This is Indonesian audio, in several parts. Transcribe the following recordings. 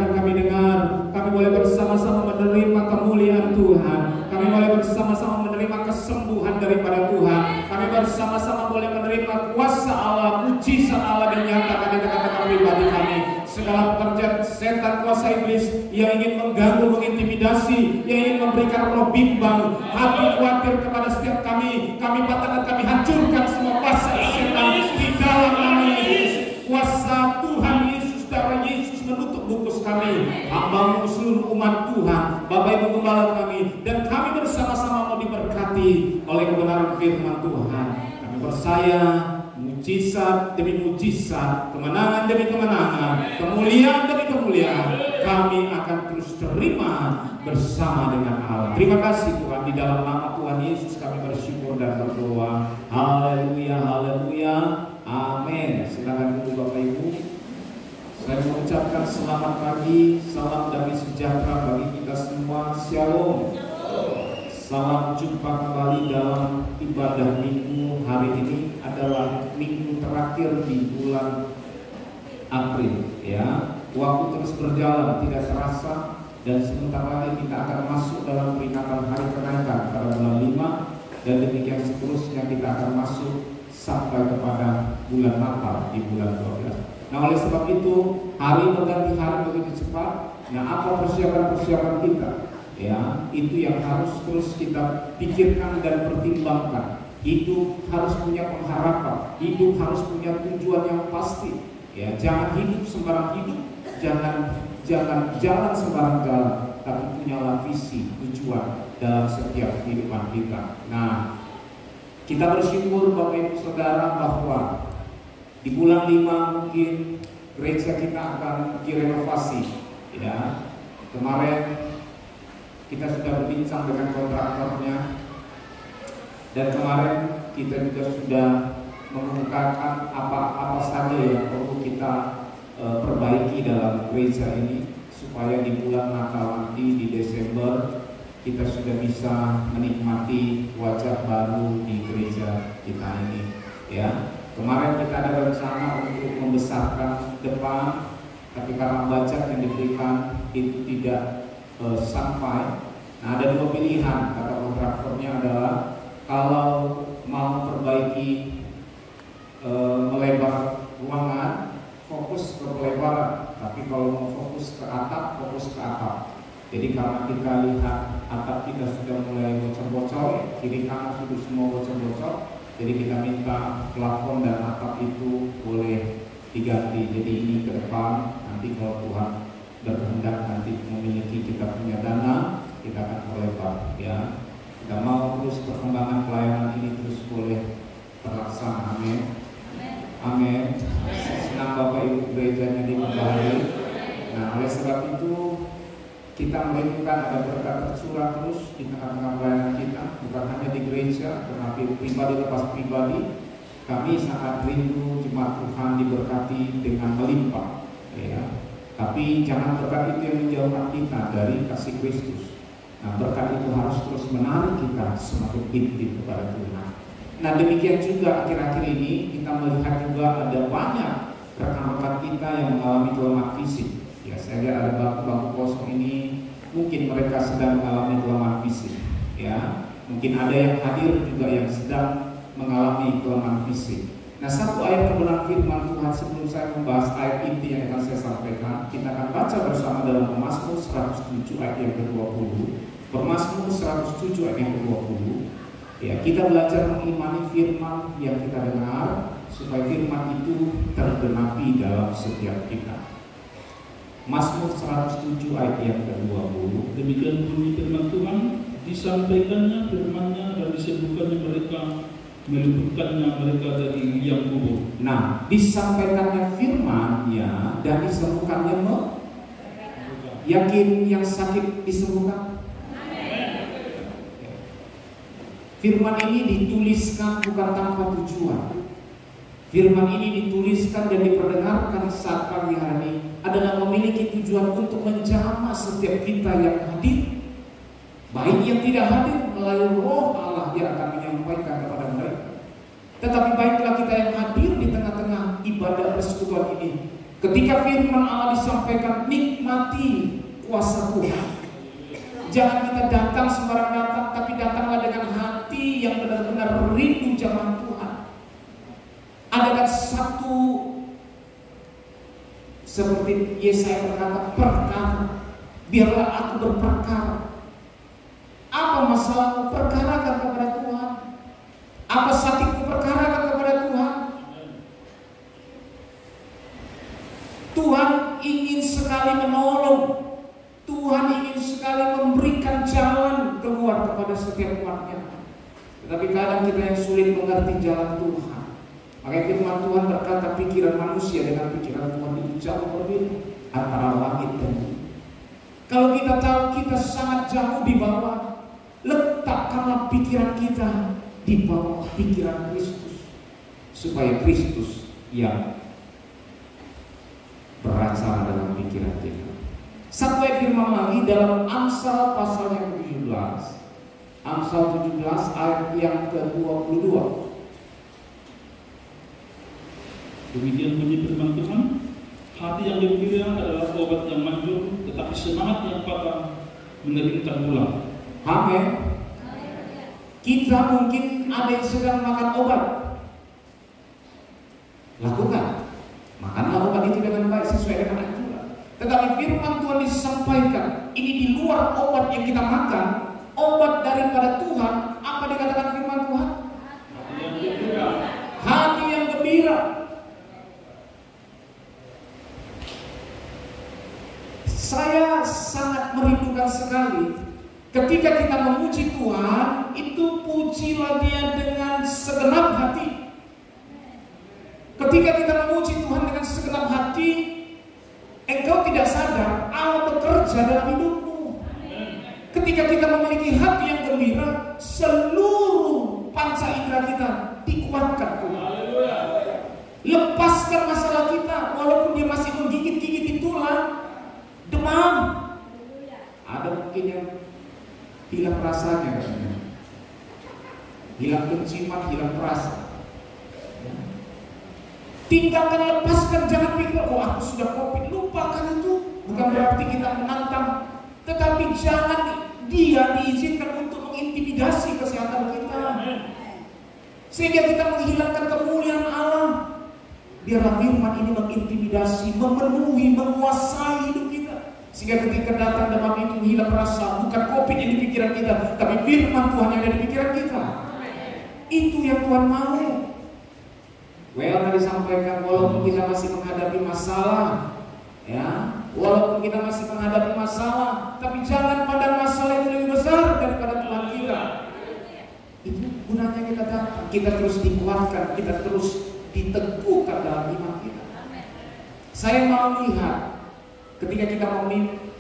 akan kami dengar. Kami boleh bersama-sama menerima kemuliaan Tuhan. Kami boleh bersama-sama menerima kesembuhan daripada Tuhan. Kami bersama-sama boleh menerima kuasa Allah, mujizat Allah dinyatakan di tengah-tengah pribadi kami. Segala pekerjaan setan kuasa iblis yang ingin mengganggu, mengintimidasi, yang ingin memberikan roh bimbang, hati khawatir kepada setiap kami patahkan, kami hancurkan semua kuasa setan di dalam nama Yesus. Kuasa Tuhan Yesus, darah Yesus menutup bungkus kami, hamba-Mu seluruh umat Tuhan, Bapak Ibu Gembala kami, dan kami bersama-sama mau diberkati oleh kebenaran firman Tuhan. Kami percaya mujizat demi mujizat, kemenangan demi kemenangan, kemuliaan demi kemuliaan, kami akan terus terima bersama dengan Allah. Terima kasih Tuhan, di dalam nama Tuhan Yesus kami bersyukur dan berdoa. Haleluya, haleluya, amin. Silakan dulu Bapak Ibu. Saya mengucapkan selamat pagi, salam damai sejahtera bagi kita semua. Shalom. Salam jumpa kembali dalam ibadah minggu. Hari ini adalah minggu terakhir di bulan April, ya. Waktu terus berjalan tidak terasa, dan sebentar lagi kita akan masuk dalam peringatan hari kenaikan pada bulan 5, dan demikian seterusnya kita akan masuk sampai kepada bulan Natal di bulan 12. Nah, oleh sebab itu hari berganti hari begitu cepat. Nah, apa persiapan-persiapan kita? Ya, itu yang harus terus kita pikirkan dan pertimbangkan. Hidup harus punya pengharapan, hidup harus punya tujuan yang pasti. Ya, jangan hidup sembarang hidup, jangan jalan sembarang jalan, tapi punyalah visi, tujuan dalam setiap kehidupan kita. Nah, kita bersyukur Bapak Ibu Saudara bahwa di bulan 5 mungkin gereja kita akan direnovasi. Ya, kemarin kita sudah berbincang dengan kontraktornya, dan kemarin kita juga sudah mengemukakan apa saja yang perlu kita perbaiki dalam gereja ini, supaya di bulan Natal nanti di Desember kita sudah bisa menikmati wajah baru di gereja kita ini. Ya, kemarin kita ada rencana untuk membesarkan depan, tapi karena budget yang diberikan itu tidak sampai. Nah, ada dua pilihan, kata kontraktornya adalah kalau mau perbaiki melebar ruangan, fokus ke pelebaran, tapi kalau mau fokus ke atap, fokus ke atap. Jadi karena kita lihat atap kita sudah mulai bocor-bocor, kiri kanan sudah semua bocor-bocor, jadi kita minta plafon dan atap itu boleh diganti. Jadi ini ke depan, nanti kalau Tuhan berkehendak nanti memiliki kita punya dana, kita akan melebar. Ya, kita mau terus perkembangan pelayanan ini terus boleh terlaksana. Amin. Amin. Senang Bapak Ibu gerejanya diberkahi. Nah, oleh sebab itu kita merindukan ada berkat tercurah terus di tengah-tengah pelayanan kita, bukan hanya di gereja, tetapi pribadi lepas pribadi. Kami sangat rindu jemaat Tuhan diberkati dengan melimpah. Ya. Tapi jangan berkat itu yang menjauhkan kita dari kasih Kristus. Nah, berkat itu harus terus menarik kita semakin intim kepada Tuhan. Nah, demikian juga akhir-akhir ini kita melihat juga ada banyak rekan-rekan kita yang mengalami kelemahan fisik. Ya, saya lihat ada bangku-bangku kosong ini, mungkin mereka sedang mengalami kelemahan fisik. Ya, mungkin ada yang hadir juga yang sedang mengalami kelemahan fisik. Nah, satu ayat kebenaran firman Tuhan sebelum saya membahas ayat inti yang akan saya sampaikan, kita akan baca bersama dalam Mazmur 107 ayat yang ke-20. Mazmur 107 ayat yang ke-20. Ya, kita belajar mengimani firman yang kita dengar supaya firman itu tergenapi dalam setiap kita. Mazmur 107 ayat yang ke-20. Demikian bunyi firman Tuhan, disampaikannya firman-Nya dan disembuhkannya mereka, meluputkannya mereka dari yang kubur. Nah, disampaikannya firman-Nya dan disembuhkannya yakin yang sakit disembuhkan? Firman ini dituliskan bukan tanpa tujuan. Firman ini dituliskan dan diperdengarkan saat pagi hari adalah memiliki tujuan untuk menjamah setiap kita yang hadir, baik yang tidak hadir melalui Roh Allah yang akan menyampaikan kepada mereka. Tetapi baiklah kita yang hadir di tengah-tengah ibadah persekutuan ini, Ketika firman Allah disampaikan, nikmati kuasa Tuhan. Jangan kita datang sembarang datang, tapi datanglah dengan hati yang benar-benar rindu zaman Tuhan. Ada satu seperti Yesaya berkata, perkara, biarlah aku berperkara. Apa masalahmu? Perkarakan kepada Tuhan. Apa sakitmu? Perkarakan kepada Tuhan. Tuhan ingin sekali menolong. Tuhan ingin sekali memberikan jalan keluar kepada setiap umatnya. Tetapi kadang kita yang sulit mengerti jalan Tuhan. Makanya firman Tuhan berkata, pikiran manusia dengan pikiran Tuhan itu jauh berbeda, antara langit dan bumi. Kalau kita tahu kita sangat jauh di bawah, letakkanlah pikiran kita di bawah pikiran Kristus, supaya Kristus yang beracara dalam pikiran kita. Satu ayat firman lagi dalam Amsal pasal yang ke-17, Amsal 17 ayat yang ke-22. Demikian bunyi firman Tuhan, hati yang gembira adalah obat yang manjur, tetapi semangat yang patah mengeringkan tulang. Amin. Kita mungkin ada yang sedang makan obat, lakukan, makanlah obat itu dengan baik sesuai dengan anjuran. Tetapi firman Tuhan disampaikan, ini di luar obat yang kita makan, obat daripada Tuhan. Apa dikatakan firman Tuhan? Hati yang gembira. Hati yang gembira. Saya sangat merindukan sekali ketika kita memuji Tuhan, itu pujilah Dia dengan segenap hati. Ketika kita memuji Tuhan dengan segenap hati, engkau tidak sadar Allah bekerja dalam hidupmu. Ketika kita memiliki hati yang gembira, seluruh panca indera kita dikuatkan. Lepaskan masalah kita, walaupun dia masih menggigit-gigit di tulang, demam. Ada mungkin yang hilang rasanya, katanya. Hilang penciuman, hilang perasa. Tinggalkan, lepaskan, jangan pikir, oh aku sudah COVID. Lupakan itu. Bukan berarti kita menantang, tetapi jangan dia diizinkan untuk mengintimidasi kesehatan kita, sehingga kita menghilangkan kemuliaan Allah. Biarlah firman ini mengintimidasi, memenuhi, menguasai hidup kita, sehingga ketika datang demam itu hilang rasa. Bukan COVID yang di pikiran kita, tapi firman Tuhan yang ada di pikiran kita. Itu yang Tuhan mau. Tadi sampaikan, walaupun kita masih menghadapi masalah, ya, walaupun kita masih menghadapi masalah, tapi jangan pandang masalah itu lebih besar daripada Tuhan kita. Itu gunanya kita datang, kita terus dikuatkan, kita terus diteguhkan dalam iman kita. Saya mau lihat ketika kita mau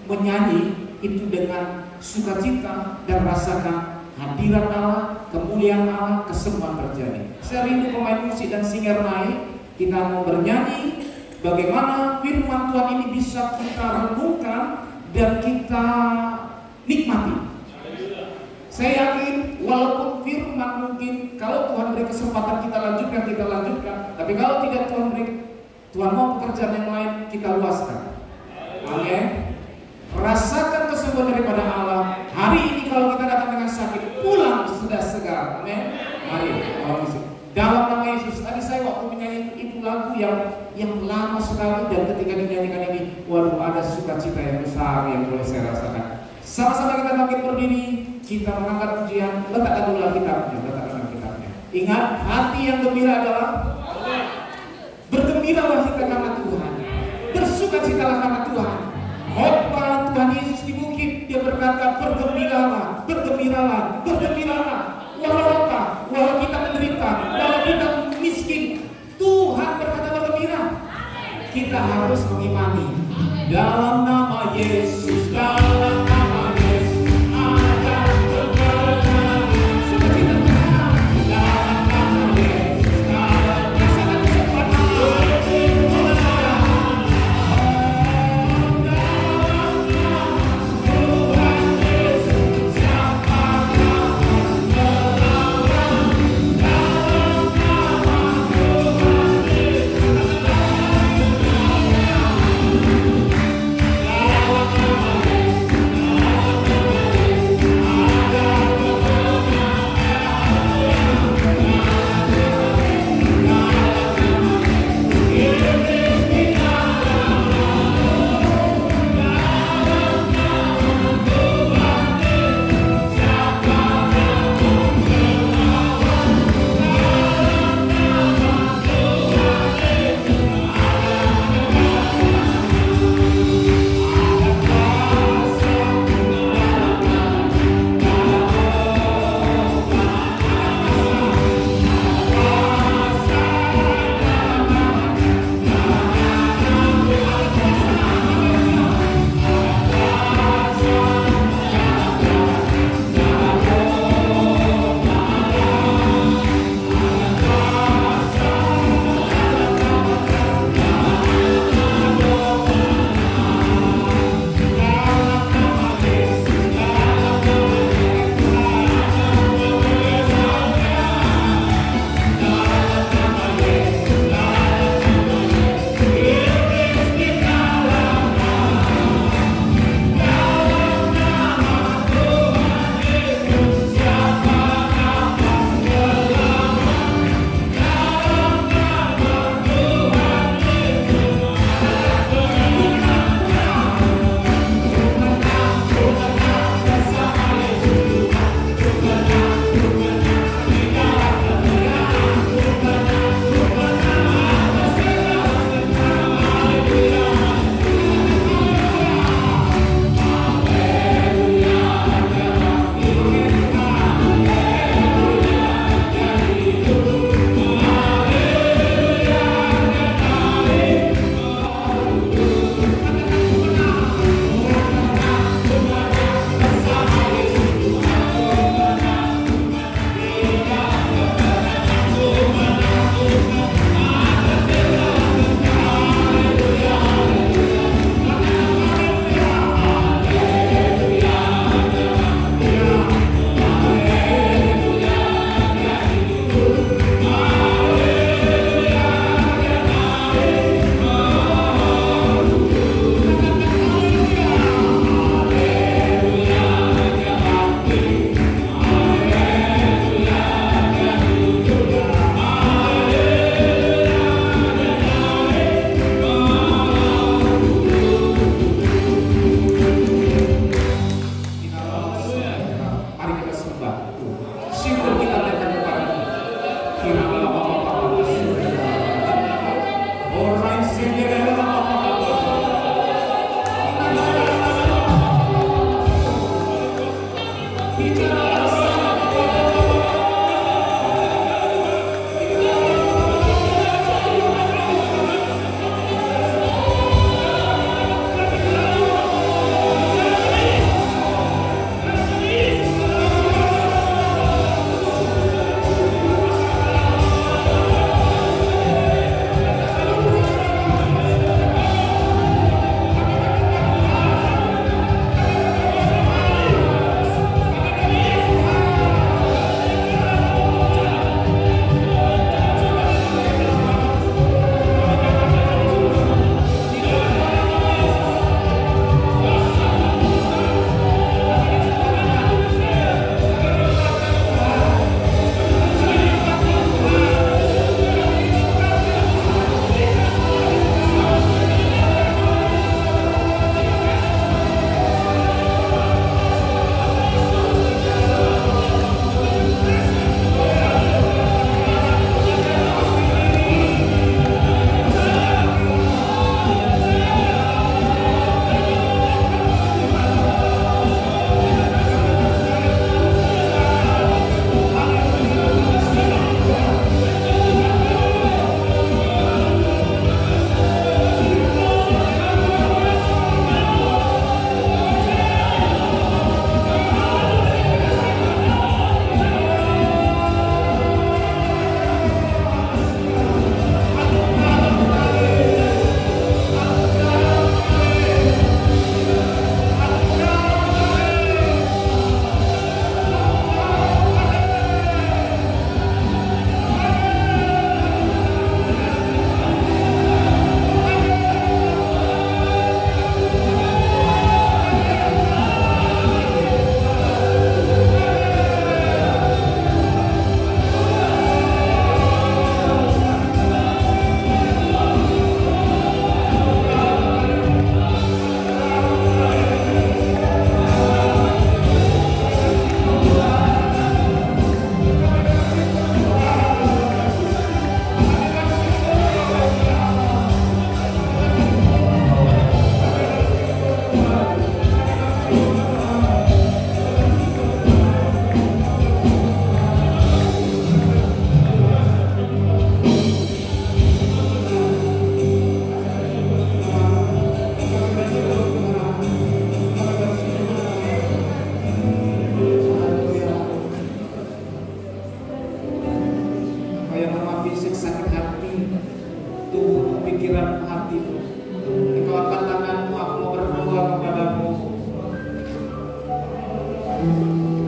menyanyi itu dengan sukacita dan rasakan hadirat Allah, kemuliaan Allah, kesembuhan terjadi. Saya rindu pemain musik dan singer naik. Kita mau bernyanyi bagaimana firman Tuhan ini bisa kita renungkan dan kita nikmati. Saya yakin walaupun firman mungkin kalau Tuhan beri kesempatan kita lanjutkan. Tapi kalau tidak Tuhan mau pekerjaan yang lain, kita luaskan. Amin. Rasakan kesembuhan daripada Allah. Hari ini kalau kita datang dengan sakit, pulang sudah segar. Amin. Mari, dalam nama Yesus. Tadi saya waktu menyanyi itu lagu yang lama sekali, dan ketika dinyanyikan ini, waduh, ada sukacita yang besar yang boleh saya rasakan. Sama-sama kita bangkit berdiri, kita mengangkat pujian. Letakkan dulu kitabnya. Ingat, hati yang gembira adalah bergembiralah kita karena Tuhan, bersukacitalah karena Tuhan. Khotbah Tuhan Yesus di bukit, dia berkata, bergembiralah. Walau apa, walau kita menderita, walau kita miskin, Tuhan berkata bergembira. Kita harus mengimani dalam nama Yesus, dalam nama Yesus ada kebenaran. Sukacita dalam nama Yesus, dalam rasakan kesempatan.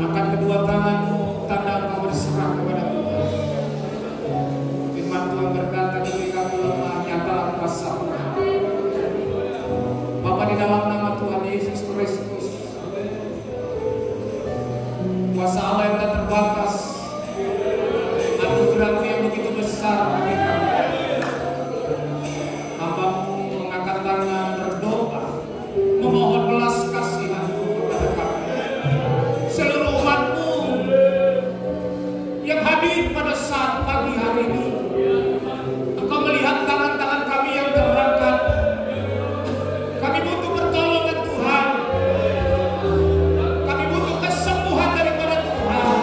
Angkat kedua tanganmu, tanda engkau berserah kepada Tuhan. Firman Tuhan berkata, ketika aku lemah, nyatalah kuasa Tuhan. Bapa, di dalam nama Tuhan Yesus Kristus, kuasa Allah yang tak terbatas, anugerah-Mu yang begitu besar bagi kami. Hamba-Mu mengangkat tangan berdoa, memohon belas kasihan-Mu kepada kami. Seluruh umat-Mu yang hadir pada saat pagi hari ini, Engkau melihat tangan-tangan kami yang terangkat. Kami butuh pertolongan Tuhan. Kami butuh kesembuhan daripada Tuhan.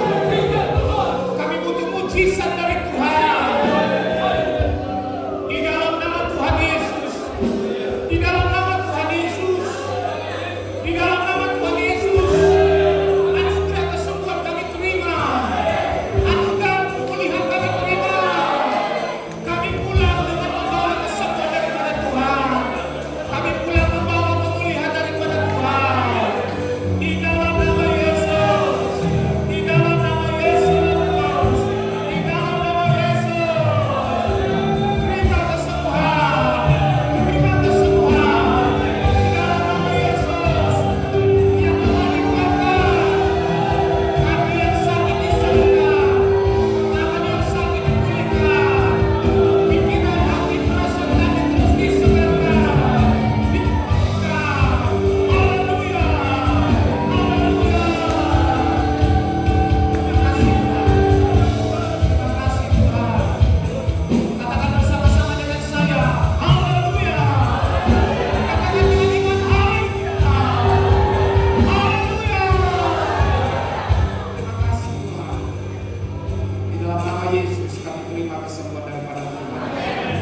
Kami butuh mujizat dari Tuhan. Di dalam nama Tuhan Yesus. Di dalam nama Tuhan Yesus. Di dalam nama Tuhan Yesus. Anugerah kesembuhan kami terima. Anugerah pemulihan kami terima. Kami pulang dengan membawa kesembuhan daripada Tuhan. Kami pulang membawa pemulihan daripada Tuhan. Di dalam nama Yesus. Di dalam nama Yesus. Di dalam nama Yesus. Terima kesembuhan. Terima kesembuhan. Di dalam nama Yesus. Yang lemah dikuatkan. Kaki yang sakit disembuhkan. Tangan yang sakit dipulihkan. Pikiran, hati, perasaan kami terus disegarkan. Dikuatkan. Haleluya. Haleluya. Terima kasih Tuhan. Terima kasih Tuhan. Katakan bersama-sama dengan saya. Haleluya. Katakan dengan iman. Haleluya. Haleluya. Terima kasih Tuhan. Di dalam nama Yesus kami terima kesembuhan daripada Tuhan.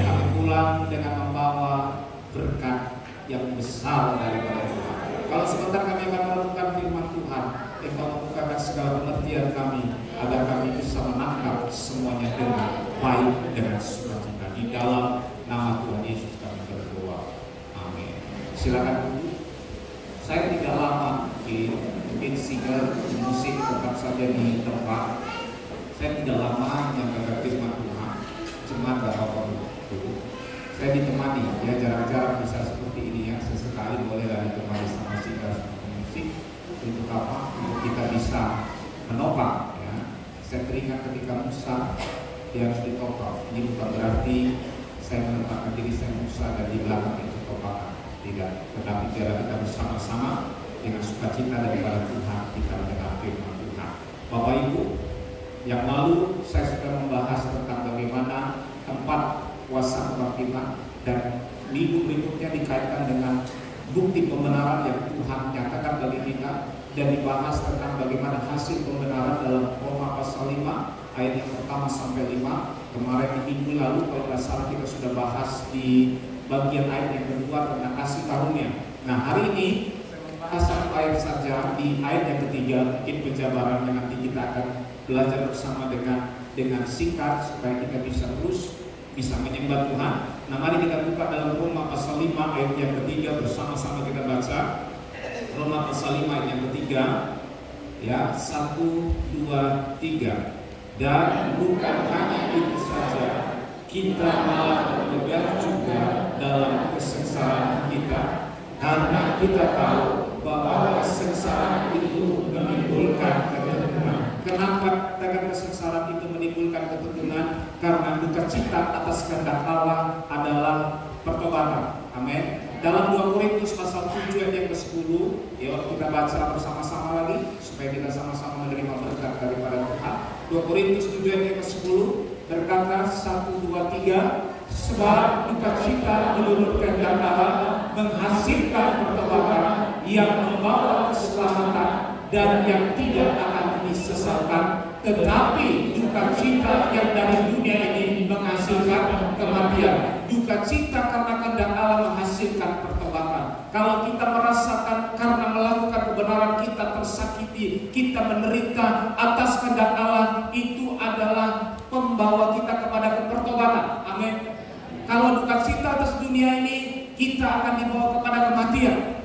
Kami pulang dengan membawa berkat yang besar daripada Tuhan. Kalau sebentar kami akan melakukan firman Tuhan, Engkau membukakan segala pengertian kami agar kami bisa menangkap semuanya dengan baik, dengan sukacita. Di dalam nama Tuhan Yesus kami berdoa. Amin. Silakan duduk. Saya tidak lama mungkin single musik tetap saja di tempat. Saya tidak lama menyampaikan firman Tuhan. Cuma gak apa-apa duduk. Saya ditemani, ya jarang-jarang bisa seperti ini ya. Sesekali bolehlah ditemani sama single sama musik. Untuk apa? Untuk kita bisa menopang ya. Saya teringat ketika Musa dia harus ditopang. Ini bukan berarti saya menempatkan diri saya Musa dan di belakang itu topangan. Tidak, tetapi biarlah kita bersama-sama dengan sukacita daripada Tuhan kita mendengar firman Tuhan. Bapak Ibu, yang lalu saya sudah membahas tentang bagaimana tempat kuasa kebangkitan, dan minggu berikutnya dikaitkan dengan bukti pembenaran yang Tuhan nyatakan bagi kita, dan dibahas tentang bagaimana hasil pembenaran dalam Roma pasal 5 ayat yang pertama sampai 5. Kemarin di minggu lalu kalau tidak salah kita sudah bahas di bagian ayat yang kedua tentang kasih karunia. Nah hari ini saya membahas satu ayat saja di ayat yang ketiga, mungkin penjabarannya nanti kita akan belajar bersama dengan singkat supaya kita bisa menyembah Tuhan. Nah mari kita buka dalam Roma pasal 5 ayat yang ketiga, bersama-sama kita baca Roma pasal 5 ayat yang ketiga ya. 1, 2, 3. Dan bukan hanya itu saja, kita malah terlibat juga dalam kesengsaraan kita, karena kita tahu bahwa kesengsaraan itu menimbulkan keteguhan. Kenapa katakan kesengsaraan itu menimbulkan keteguhan? Karena duka cita atas kehendak Allah adalah pertobatan. Amin. Dalam 2 Korintus pasal 7 ayat yang ke-10, ya kita baca bersama-sama lagi supaya kita sama-sama menerima berkat daripada Tuhan. 2 Korintus 7 ayat yang ke-10 berkata 1, 2, 3, sebab duka cita menurut kehendak Allah menghasilkan pertobatan yang membawa keselamatan dan yang tidak akan disesatkan, tetapi duka cita yang dari dunia ini menghasilkan kematian. Duka cita karena kehendak Allah menghasilkan pertobatan. Kalau kita merasakan karena melakukan kebenaran kita tersakiti, kita menderita atas kehendak Allah, itu adalah pembawa kita kepada pertobatan. Amin. Kalau duka cita atas dunia ini, kita akan dibawa kepada kematian.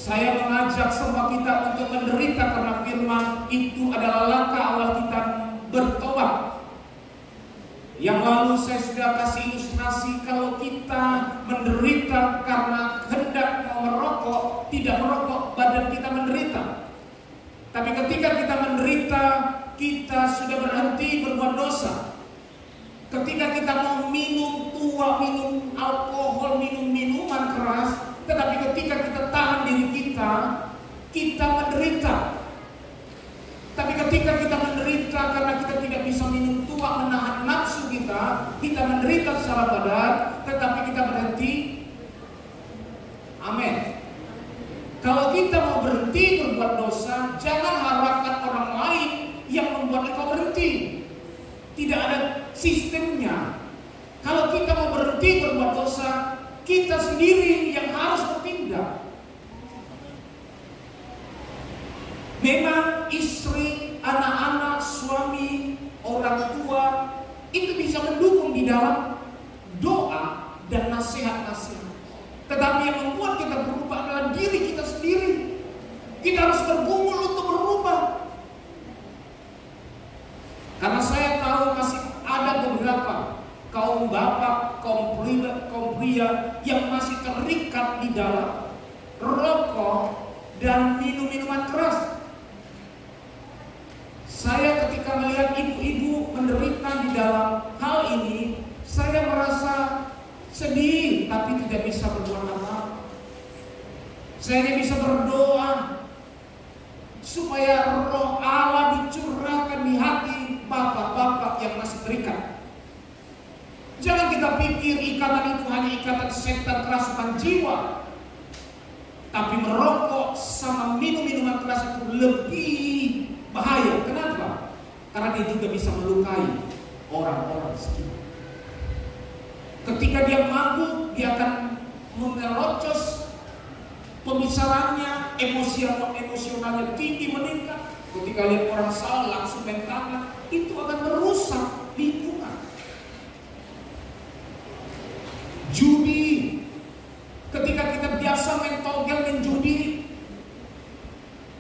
Saya mengajak semua kita untuk menderita karena firman itu adalah langkah awal kita bertobat. Yang lalu saya sudah kasih ilustrasi kalau kita menderita karena hendak merokok, tidak merokok, badan kita menderita. Tapi ketika kita menderita, kita sudah berhenti berbuat dosa. Ketika kita mau minum tua, minum alkohol, minum minuman keras, tetapi ketika kita tahan diri kita, kita menderita. Tapi ketika kita menderita karena kita tidak bisa minum tua, menahan nafsu kita menderita secara badan, tetapi kita berhenti. Amin. Kalau kita mau berhenti berbuat dosa, jangan harapkan orang lain yang membuat engkau berhenti. Tidak ada sistemnya. Kalau kita mau berhenti berbuat dosa, kita sendiri yang harus bertindak. Memang istri, anak-anak, suami, orang tua itu bisa mendukung di dalam doa dan nasihat-nasihat. Tetapi yang membuat kita berubah adalah diri kita sendiri. Kita harus bergumul untuk berubah. Karena saya tahu masih ada beberapa kaum bapak, kaum pria yang masih terikat di dalam rokok dan minum-minuman keras. Saya ketika melihat ibu-ibu menderita di dalam hal ini, saya merasa sedih tapi tidak bisa berbuat apa-apa. Saya hanya bisa berdoa supaya roh Allah dicurahkan di hati bapak-bapak yang masih terikat. Jangan kita pikir ikatan itu hanya ikatan setan kerasukan jiwa. Tapi merokok sama minum-minuman keras itu lebih bahaya. Kenapa? Karena dia juga bisa melukai orang-orang sekitar. Ketika dia mabuk, dia akan menerocos pembicaranya, emosionalnya tinggi meningkat. Ketika lihat orang salah langsung main tangan, itu akan merusak lingkungan. Judi, ketika kita biasa main togel dan judi,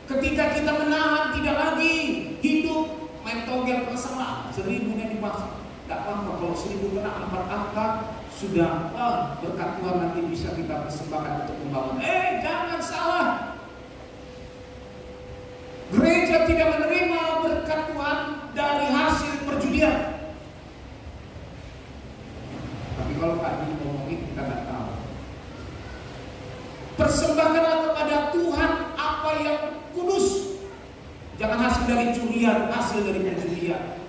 ketika kita menahan tidak lagi hidup main togel bersama 1000-nya dipaksa. Tidak apa-apa kalau 1000 kena 4 angka sudah berkat Tuhan nanti bisa kita persembahkan untuk membangun. Jangan salah. Gereja tidak menerima berkat Tuhan dari hasil perjudian. Tapi kalau Pak Di ngomongin kita tidak tahu. Persembahkanlah kepada Tuhan apa yang kudus. Jangan hasil dari curian, hasil dari perjudian.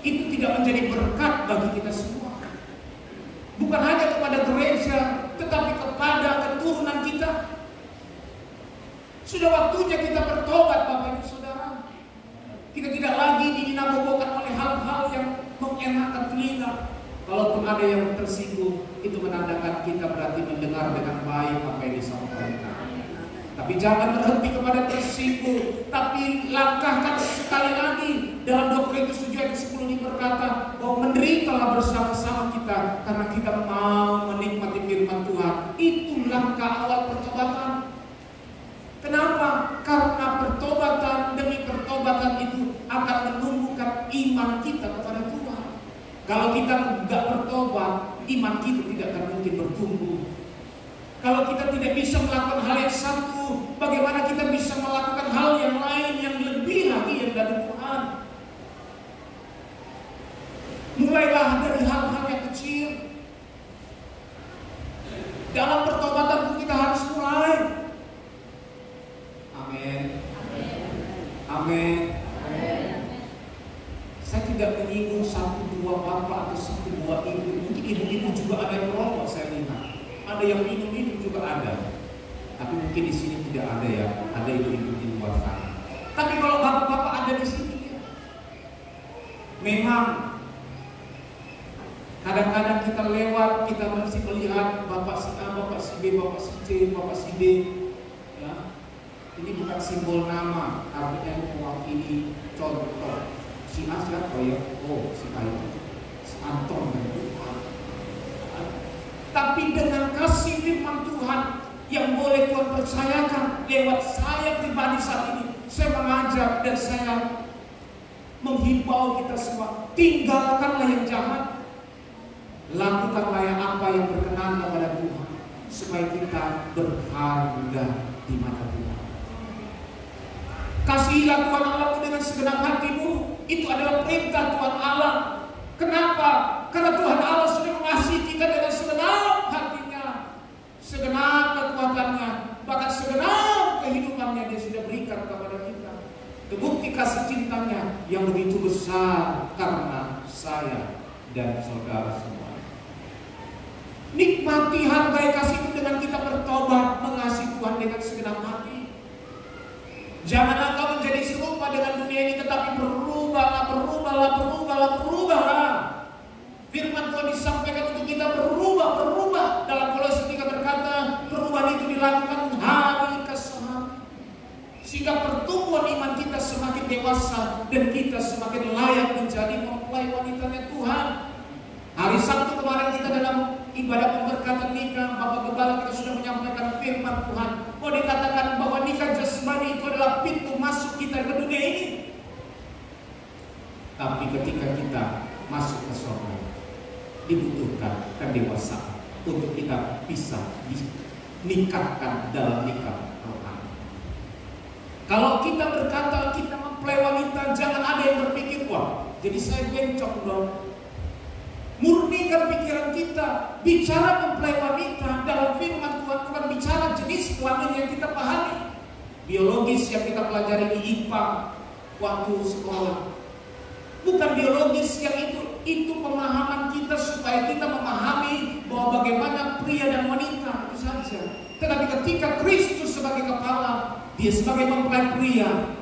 Itu tidak menjadi berkat bagi kita semua. Bukan hanya kepada gereja, tetapi kepada keturunan kita. Sudah waktunya kita bertobat, Bapak Ibu Saudara. Kita tidak lagi dinabobokan oleh hal-hal yang mengenakan telinga. Kalaupun ada yang tersinggung, itu menandakan kita berarti mendengar dengan baik apa yang disampaikan. Tapi jangan berhenti kepada tersinggung, tapi langkahkan sekali lagi. Dalam 2 Korintus 7 ayat 10 ini berkata bahwa menderitalah bersama-sama kita karena kita mau menikmati firman Tuhan. Itu langkah awal pertobatan. Kenapa? Karena pertobatan demi pertobatan itu akan menumbuhkan iman kita kepada Tuhan. Kalau kita tidak bertobat, iman kita tidak akan mungkin bertumbuh. Kalau kita tidak bisa melakukan hal yang satu, bagaimana kita bisa melakukan hal yang lain yang lebih lagi yang dari Tuhan? Mulailah dari hal-hal yang kecil. Dalam pertobatan kita harus mulai. Amin. Amin. Saya tidak menyinggung 1-2 bapak atau 1-2 ibu. Mungkin ibu-ibu juga ada yang merokok, saya lihat. Ada yang minum juga ada. Tapi mungkin di sini tidak ada ya. Ada ibu-ibu di luar sana. Tapi kalau bapak-bapak ada di sini ya. Memang kadang-kadang kita lewat, kita masih melihat bapak si A, bapak si B, bapak si C, bapak si D. Ya. Ini bukan simbol nama, artinya mewakili contoh. Si A siapa ya? Oh, si A itu si Anton kan. Tapi dengan kasih firman Tuhan, yang boleh Tuhan percayakan lewat saya pribadi saat ini. Saya mengajak dan saya menghimbau kita semua, tinggalkanlah yang jahat, lakukanlah yang apa yang berkenan kepada Tuhan, supaya kita berharga di mata Tuhan. Kasihilah Tuhan Allahmu dengan segenap hatimu. Itu adalah perintah Tuhan Allah. Kenapa? Karena Tuhan Allah sudah mengasihi kita dengan segenap hatinya, segenap kekuatannya, bahkan segenap kehidupannya Dia sudah berikan kepada kita. Bukti kasih cintanya yang begitu besar karena saya dan saudara semua. Nikmati, hargai kasih itu dengan kita bertobat, mengasihi Tuhan dengan segenap hati. Jangan engkau menjadi serupa dengan dunia ini, tetapi berubahlah. Firman Tuhan disampaikan untuk kita berubah. Dalam Kolose 3 berkata, perubahan itu dilakukan hari ke hari, sehingga pertumbuhan iman kita semakin dewasa dan kita semakin layak menjadi mempelai wanitanya Tuhan. Hari Sabtu kemarin kita dalam ibadah pemberkatan nikah, Bapak Gembala kita sudah menyampaikan firman Tuhan. Mau dikatakan bahwa nikah jasmani itu adalah pintu masuk kita ke dunia ini. Tapi ketika kita masuk ke surga, dibutuhkan kedewasaan untuk kita bisa dinikahkan dalam nikah rohani. Kalau kita berkata kita mempelai wanita, jangan ada yang berpikir, wah jadi saya bencong dong. Murnikan pikiran kita. Bicara mempelai wanita dalam firman Tuhan bukan bicara jenis kelamin yang kita pahami, biologis yang kita pelajari di IPA waktu sekolah. Bukan biologis yang itu pemahaman kita supaya kita memahami bahwa bagaimana pria dan wanita, itu saja. Tetapi ketika Kristus sebagai kepala, Dia sebagai mempelai pria,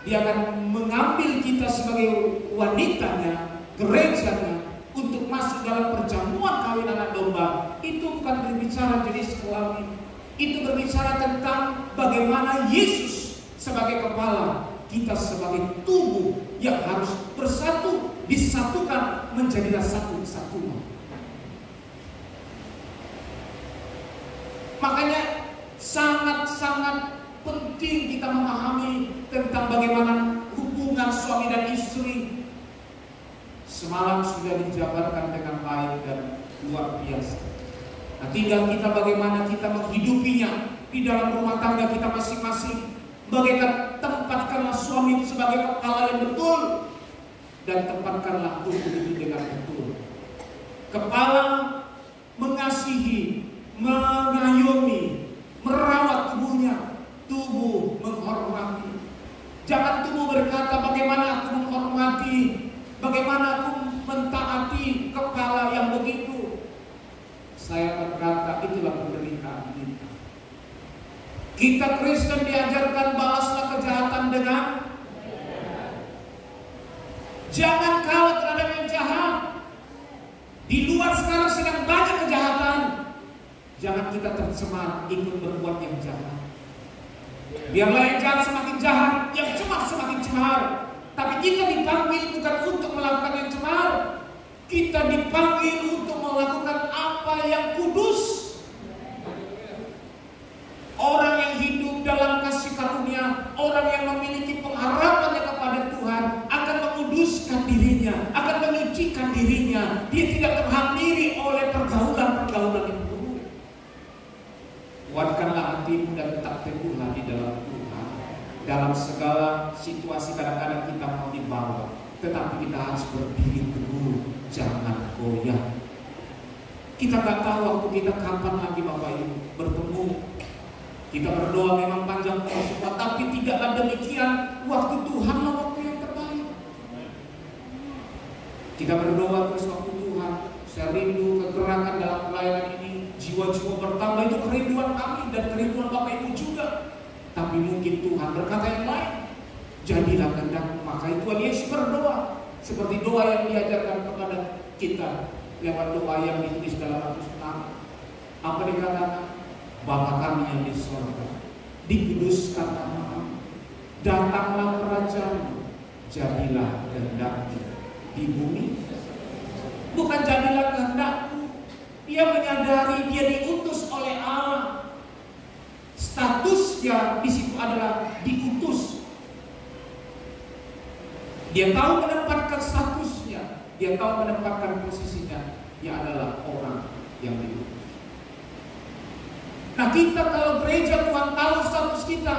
Dia akan mengambil kita sebagai wanitanya, gerejanya, untuk masuk dalam perjamuan kawin anak domba. Itu bukan berbicara jenis kelamin, itu berbicara tentang bagaimana Yesus sebagai kepala, kita sebagai tubuh yang harus bersatu, disatukan menjadilah satu kesatuan. Makanya sangat-sangat penting kita memahami tentang bagaimana hubungan suami dan istri. Semalam sudah dijabarkan dengan baik dan luar biasa. Nah, tinggal kita bagaimana kita menghidupinya di dalam rumah tangga kita masing-masing. Bagaimana tempatkanlah suami sebagai kepala yang betul, dan tempatkanlah tubuh itu dengan betul. Kepala mengasihi, mengayomi, merawat tubuhnya. Tubuh menghormati. Jangan tubuh berkata bagaimana aku menghormati, bagaimana aku mentaati kepala yang begitu. Saya berkata itulah penderitaan kita. Kita Kristen diajarkan balaslah kejahatan dengan. Jangan kalah terhadap yang jahat. Di luar sekarang sedang banyak kejahatan. Jangan kita tercemar ikut berbuat yang jahat. Biarlah yang jahat semakin jahat, yang cemar semakin cemar. Tapi kita dipanggil bukan untuk melakukan yang cemar. Kita dipanggil untuk melakukan apa yang kudus. Orang yang hidup dalam kasih karunia, orang yang memiliki pengharapannya kepada Tuhan akan menguduskan dirinya, akan menyucikan dirinya. Dia tidak terhampiri oleh pergaulan-pergaulan yang buruk. Kuatkanlah hatimu dan tetap teguhlah di dalam Tuhan. Dalam segala situasi kadang-kadang kita mau dibawa, tetapi kita harus berdiri teguh, jangan goyah. Kita gak tahu waktu kita kapan lagi Bapak Ibu bertemu. Kita berdoa memang panjang semua, tapi tidaklah demikian. Waktu Tuhanlah waktu yang terbaik. Kita berdoa terus waktu Tuhan. Saya rindu kegerakan dalam pelayanan ini, jiwa-jiwa bertambah, itu kerinduan kami dan kerinduan Bapak Ibu juga. Tapi mungkin Tuhan berkata yang lain. Jadilah kehendak-Mu. Maka Tuhan Yesus berdoa seperti doa yang diajarkan kepada kita lewat doa yang ditulis dalam Alkitab. Apa dikatakan? Bapa kami yang di surga, dikuduskan nama-Mu, datanglah kerajaan-Mu, jadilah kehendak-Mu di bumi. Bukan jadilah kehendak-Mu. Dia menyadari dia diutus oleh Allah statusnya di situ adalah diutus. Dia tahu menempatkan statusnya, dia tahu menempatkan posisinya. Dia adalah orang yang diutus. Nah, kita kalau gereja Tuhan tahu status kita.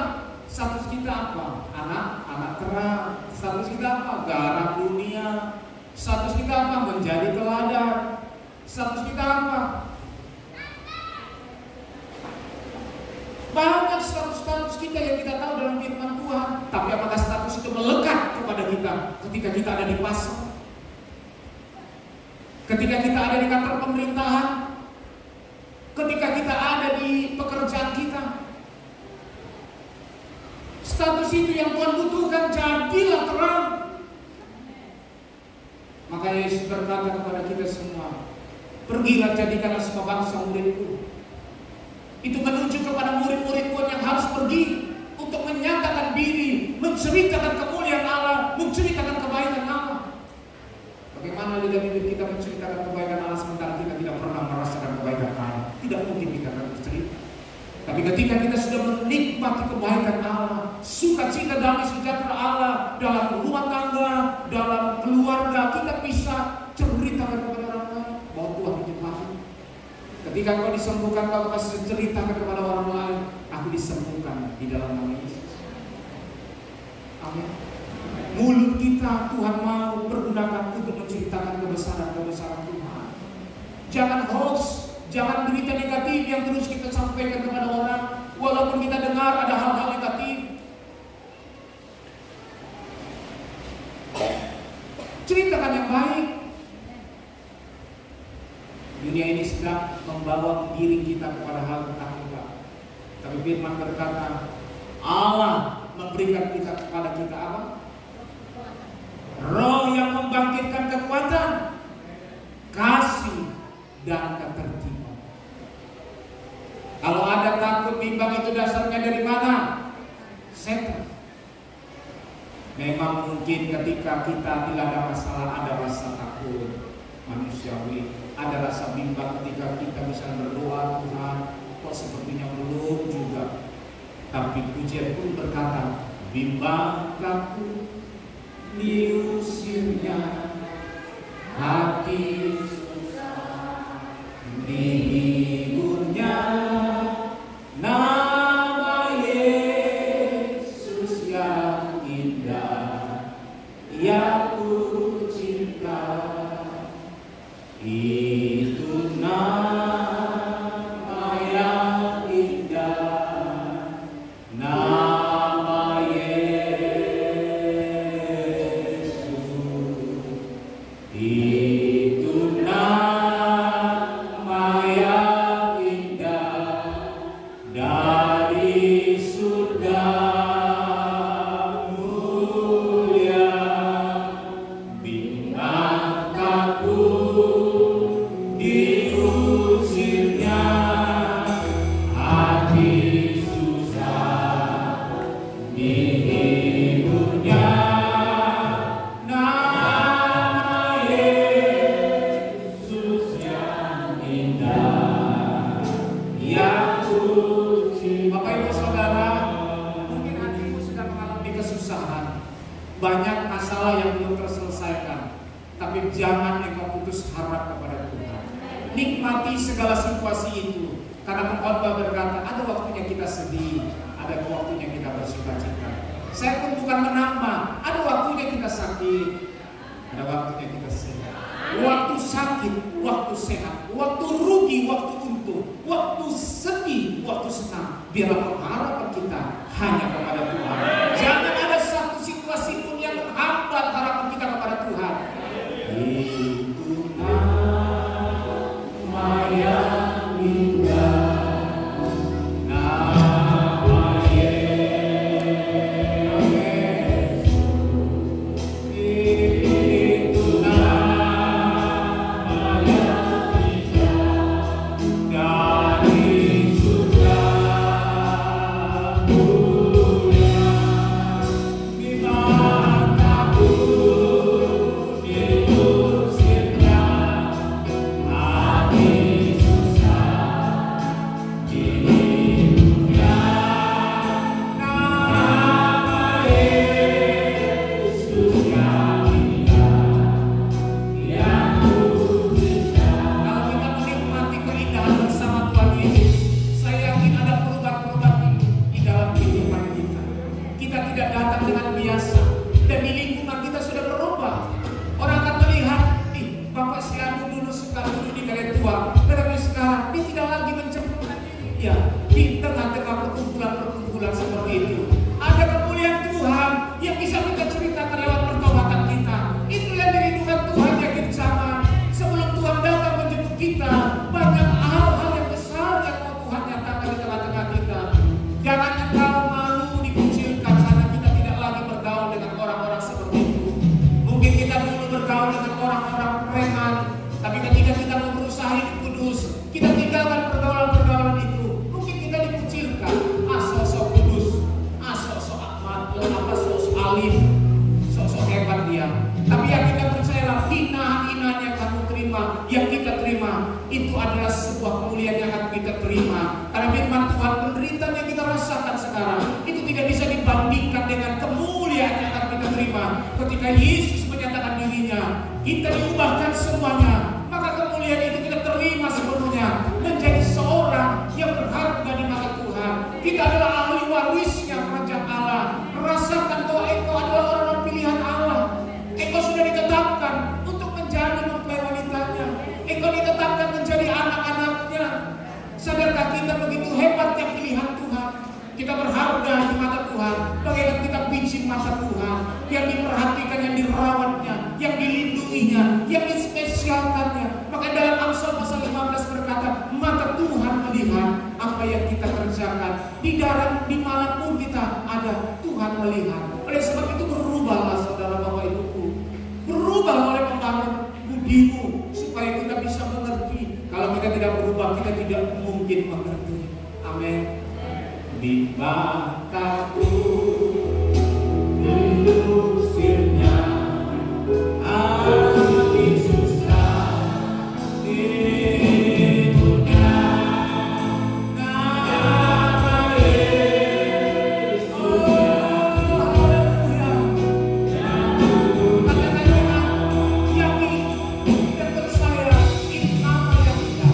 Status kita apa? Anak terang. Status kita apa? Garam dunia. Status kita apa? Menjadi teladan. Status kita apa? Banyak status-status kita yang kita tahu dalam firman Tuhan. Tapi apakah status itu melekat kepada kita ketika kita ada di pasar? Ketika kita ada di kantor pemerintahan? Ketika kita ada di pekerjaan kita? Status itu yang Tuhan butuhkan. Jadilah terang. Makanya Yesus berkata kepada kita semua, pergilah jadikanlah semua bangsa muridku. Itu menunjuk kepada murid-murid Tuhan yang harus pergi untuk menyatakan diri, menceritakan kemuliaan Allah, menceritakan kebaikan Allah. Bagaimana lidah bibir kita menceritakan kebaikan Allah sementara kita tidak pernah merasakan kebaikan Allah? Tidak mungkin kita akan bercerita. Tapi ketika kita sudah menikmati kebaikan Allah, sukacita damai sejahtera Allah dalam rumah tangga, dalam keluarga, kita bisa ceritakan kepada orang lain bahwa Tuhan itu baik. Ketika kau disembuhkan, kau pasti ceritakan kepada orang lain, aku disembuhkan di dalam nama Yesus. Amin. Mulut kita Tuhan mau pergunakan untuk menceritakan kebesaran-kebesaran Tuhan. Jangan hoax, jangan berita negatif yang terus kita sampaikan kepada orang. Walaupun kita dengar ada hal-hal negatif, ceritakan yang baik. Dunia ini sedang membawa diri kita kepada hal ketakutan. Tapi firman berkata, Allah memberikan kita kepada kita apa? Roh yang membangkitkan kekuatan, kasih, dan ketertiban. Kalau ada takut bimbang itu dasarnya dari mana? Setan. Memang mungkin ketika kita tidak ada masalah, ada rasa takut manusiawi, ada rasa bimbang ketika kita bisa berdoa, Tuhan kok sepertinya belum juga. Tapi pujian pun berkata, bimbang takut diusirnya, hati dihiburnya, nama Yesus yang indah, yang ku cinta, itu nama yang indah, nama Yesus, itu nama yang indah dari surga mulia, bimbang takut diusirnya, hati susah dihiburnya, nama Yesus yang indah, yang suci. Bapak Ibu Saudara, mungkin hatimu sedang mengalami kesusahan, banyak masalah yang belum terselesaikan, tapi jangan engkau putus harap kepada Tuhan. Nikmati segala situasi itu, karena pengkhotbah berkata ada waktunya kita sedih, ada waktunya kita bersukacita. Saya pun bukan menambah, ada waktunya kita sakit, ada waktunya kita sehat. Waktu sakit, waktu sehat, waktu rugi, waktu untung, waktu sedih, waktu senang. Biarlah pengharapan kita hanya kepada Tuhan. Jangan ada satu situasi pun yang menghambat harapan kita kepada Tuhan. Itu nama yang indah, nama Yesus, itu nama yang indah dari surga mulia. seperti itu. Ada kemuliaan Tuhan yang bisa kita ceritakan lewat pertobatan kita. Itu yang dirindukan Tuhan di akhir zaman. Sebelum Tuhan datang menjemput kita, banyak hal-hal yang besar yang mau Tuhan nyatakan di tengah-tengah kita. Jangan engkau malu dikucilkan karena kita tidak lagi bergaul dengan orang-orang seperti itu. Mungkin kita dulu bergaul dengan orang-orang preman, tapi ketika kita mau berusaha hidup kudus, kita tinggalkan pergaulan-pergaulan itu. Mungkin kita dikucilkan. Sosok kudus, sosok sosok alim, sosok hebat dia. Tapi yang kita percayalah, hinaan-hinaan yang kamu terima, yang kita terima, itu adalah sebuah kemuliaan yang akan kita terima. Karena firman Tuhan, penderitaan yang kita rasakan sekarang itu tidak bisa dibandingkan dengan kemuliaan yang akan kita terima ketika Yesus menyatakan dirinya. Kita diubahkan semuanya, maka kemuliaan itu kita terima sepenuhnya, menjadi seorang yang berharga di mata Tuhan. Kita adalah ahli warisnya kerajaan Allah. Merasakan bahwa engkau adalah orang pilihan Allah. Engkau sudah ditetapkan untuk menjadi mempelai wanitanya. Engkau ditetapkan menjadi anak-anaknya. Sadarkah kita begitu hebatnya pilihan Tuhan? Kita berharga di mata Tuhan. Bagaimana kita biji mata Tuhan, yang diperhatikan, yang dirawatnya, yang dilindunginya, yang dispesialkannya. Maka dalam Amsal pasal 15 berkata, mata Tuhan melihat apa yang kita kerjakan. Di dalam, di manapun kita ada, Tuhan melihat. Oleh sebab itu berubahlah saudara Bapak Ibuku. Berubah oleh membangun budimu supaya kita bisa mengerti. Kalau kita tidak berubah, kita tidak mungkin mengerti. Amin. Di mataku diusirnya hati susah hidupnya nama Yesus. Haleluya. Katakan yakin dan percaya, ini nama yang kita.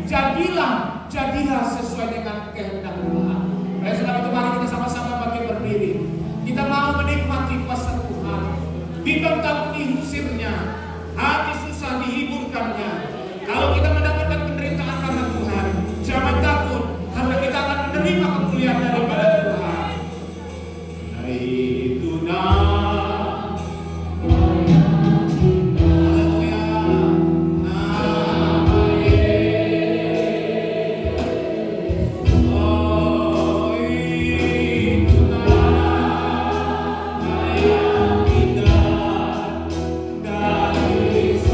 Jadilah jadilah sesuai dengan kehendak Tuhan. Oleh sebab itu mari kita sama-sama bangkit berdiri. Kita mau menikmati kuasa Tuhan. Ditentang diusirnya, hati susah dihiburkannya. Kalau kita mendapatkan penderitaan karena Tuhan, jangan takut, karena kita akan menerima kemuliaan daripada Tuhan. Itu Dari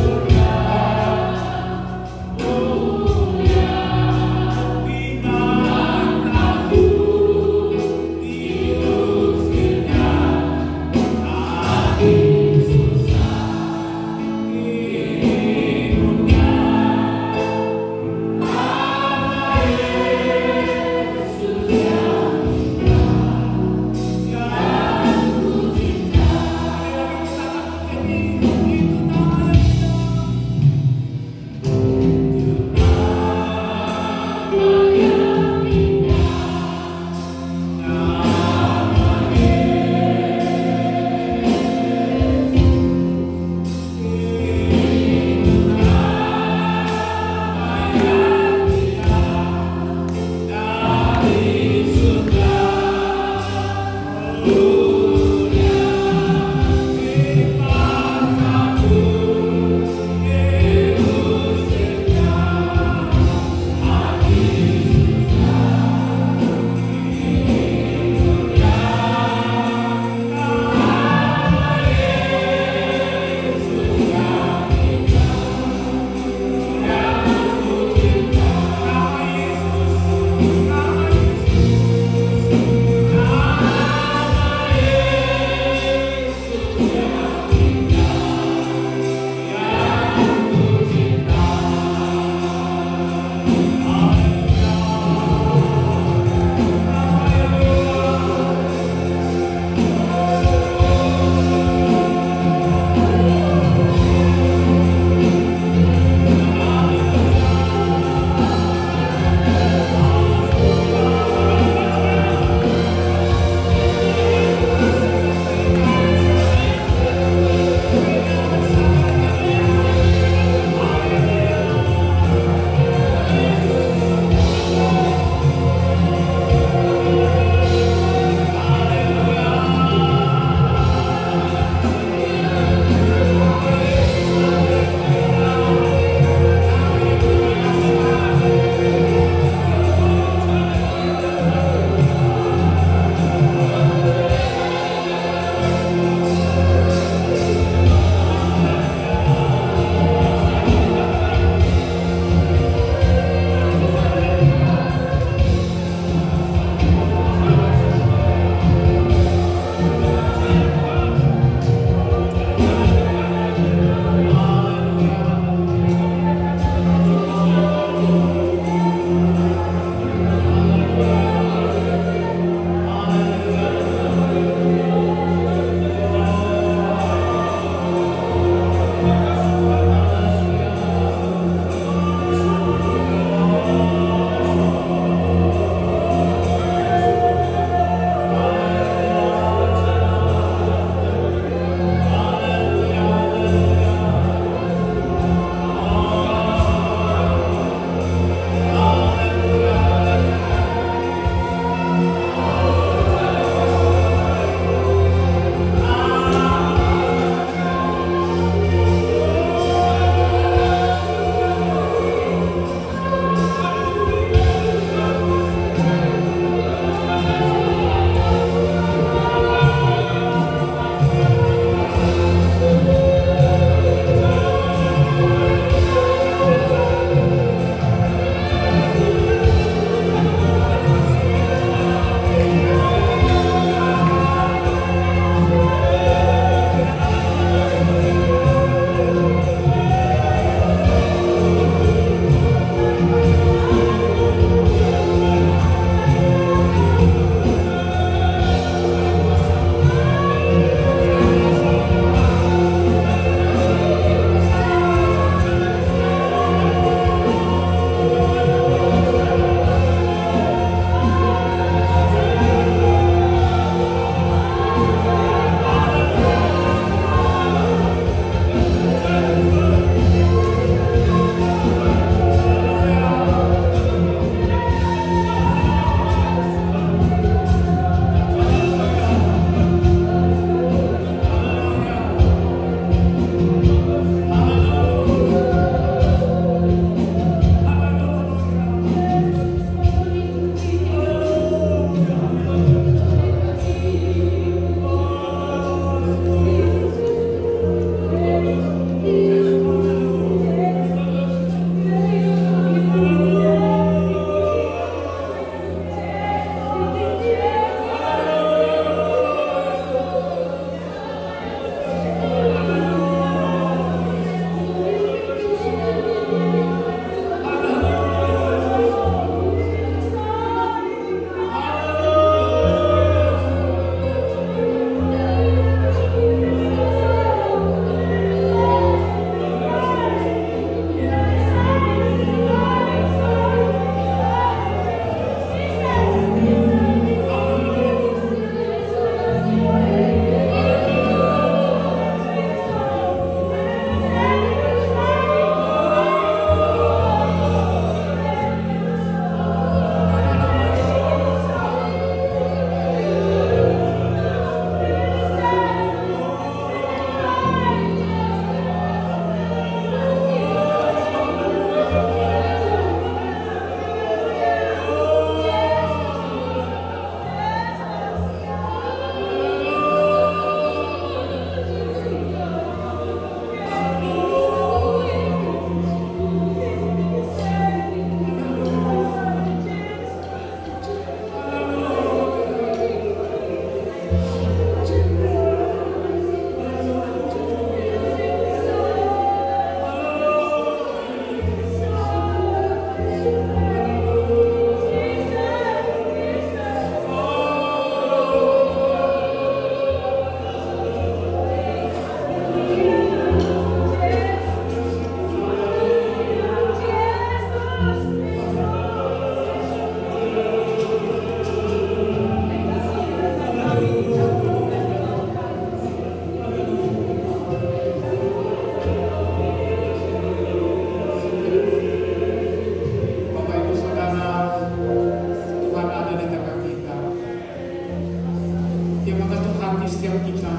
setiap kita.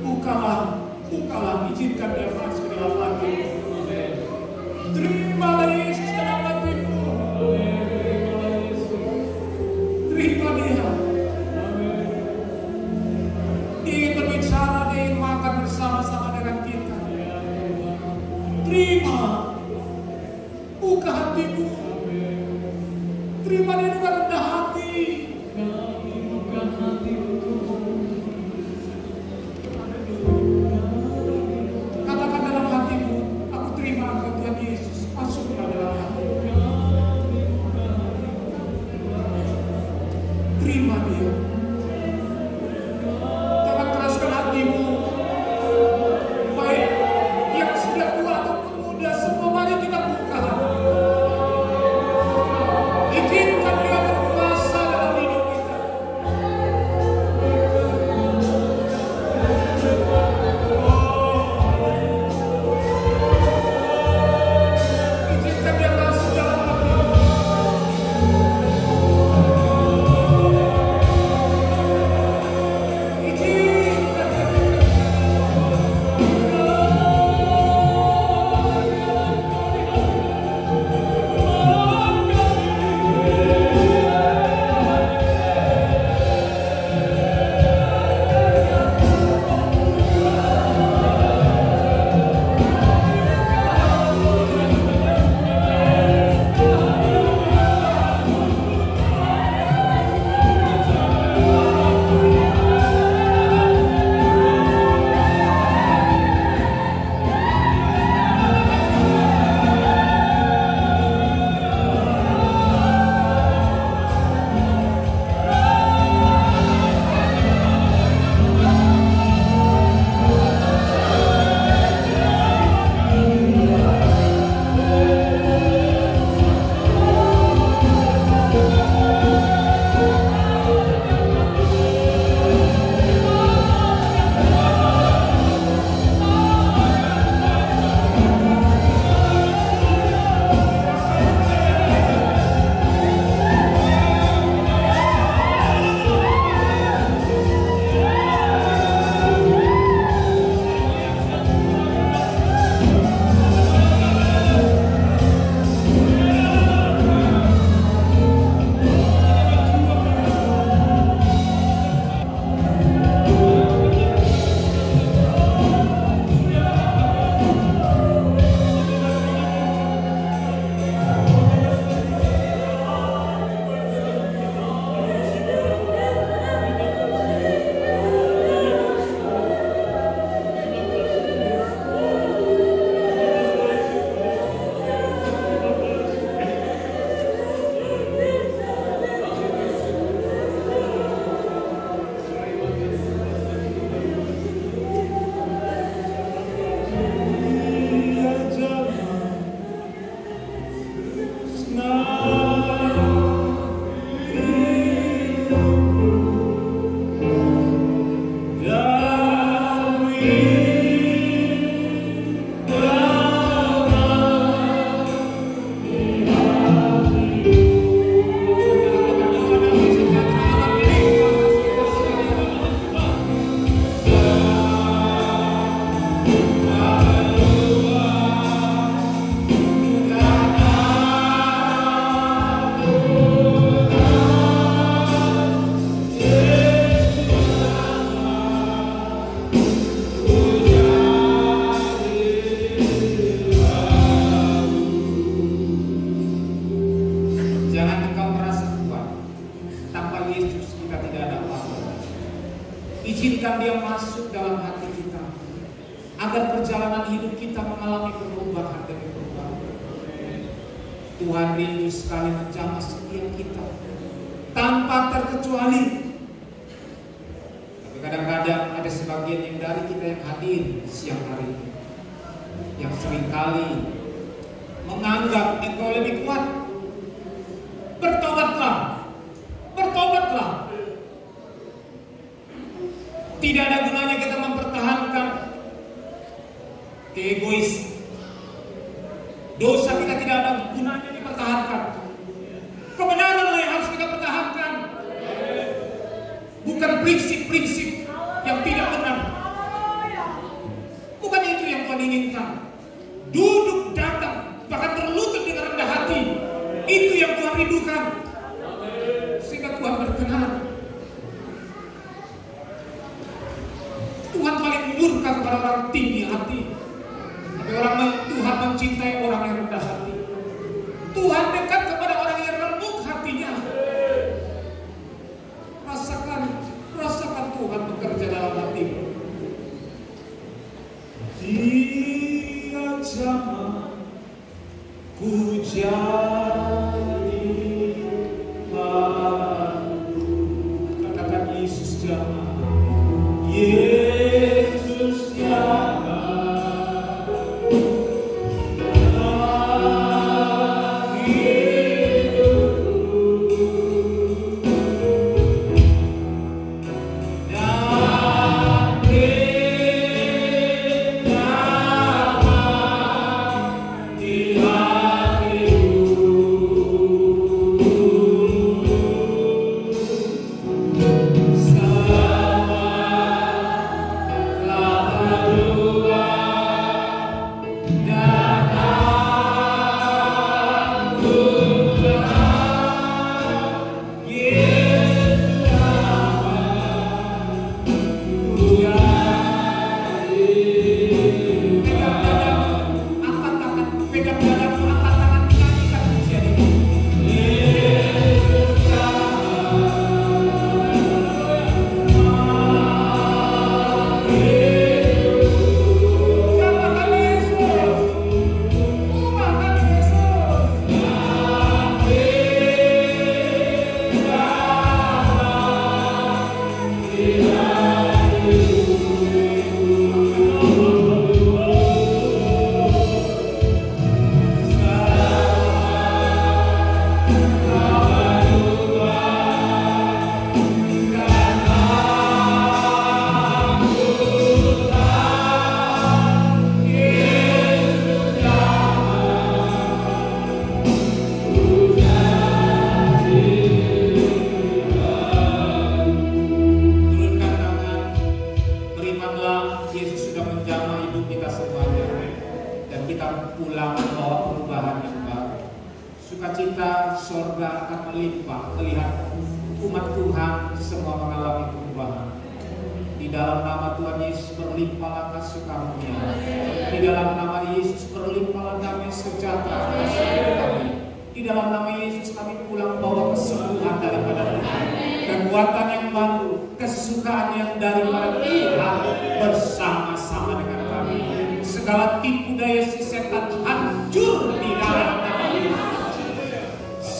Bukalah, izinkan dia masuk ke dalam hati. Terimalah Yesus dalam hatimu. Terima dia. Dia ingin berbicara, dia ingin makan bersama-sama dengan kita. Terima. Buka hatimu. Terima dia dengan rendah hati. Katakan dalam hatimu, aku terima engkau Tuhan Yesus. Masuklah dalam hati. Terima dia. Jangan keraskan hatimu. Baik yang sudah tua ataupun muda, semua mari kita buka. Izinkan dia berkuasa dalam hidup kita. Izinkan dia masuk dalam hati. Izinkan dia masuk dalam hati kita, agar perjalanan hidup kita mengalami perubahan demi perubahan. Tuhan rindu sekali menjamah setiap kita tanpa terkecuali. Tapi kadang-kadang ada sebagian yang dari kita yang hadir siang hari ini, yang seringkali menganggap engkau lebih kuat. Bertobatlah, bertobatlah. Tidak ada gunanya kita mempertahankan keegois. Dosa kita tidak ada gunanya dipertahankan. Kebenaranlah yang harus kita pertahankan. Bukan prinsip-prinsip rindukan. Sehingga Tuhan berkenan. Tuhan paling murka kepada orang tinggi hati. Tapi Tuhan mencintai orang yang rendah hati. Tuhan dekat kepada orang yang lembut hatinya. Rasakan Tuhan bekerja dalam hatimu. Dia jangan ku jadi malu. Katakan Yesus jangan. Yesus jangan.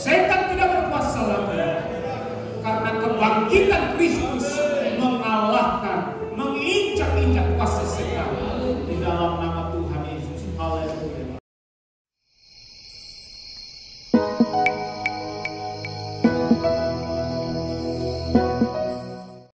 Setan tidak berkuasa lagi karena kebangkitan Kristus